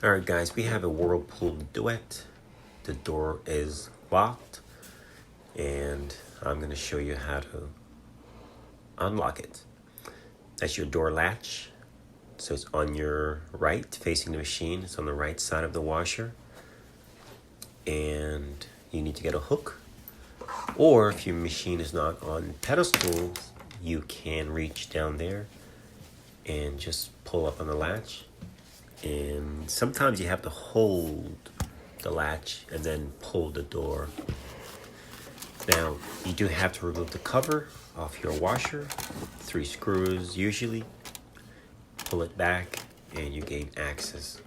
Alright guys, we have a Whirlpool Duet. The door is locked and I'm going to show you how to unlock it. That's your door latch. So it's on your right, facing the machine. It's on the right side of the washer. And you need to get a hook. Or if your machine is not on pedestals, you can reach down there and just pull up on the latch. And sometimes you have to hold the latch and then pull the door. Now, you do have to remove the cover off your washer, 3 screws usually. Pull it back and you gain access.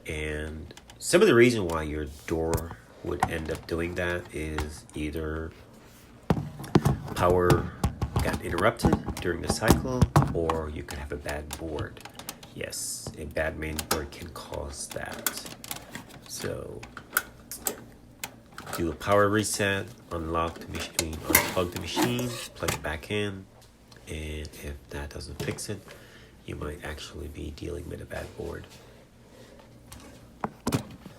And some of the reason why your door would end up doing that is either power got interrupted during the cycle, or you could have a bad board. Yes, a bad main board can cause that. So do a power reset, unlock the machine, unplug the machine, plug it back in, and if that doesn't fix it, you might actually be dealing with a bad board.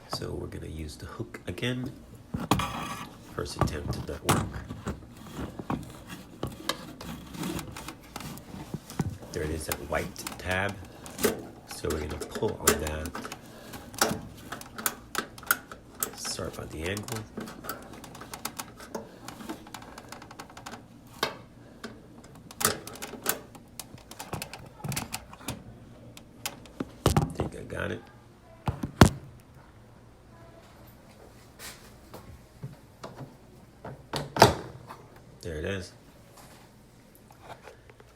So we're going to use the hook again. First attempt did not work. There it is, that white tab. So we're going to pull on that. Sorry about the angle. I think I got it. There it is.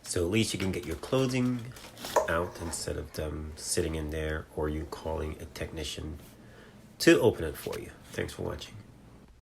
So at least you can get your clothing out instead of them sitting in there or you calling a technician to open it for you. Thanks for watching.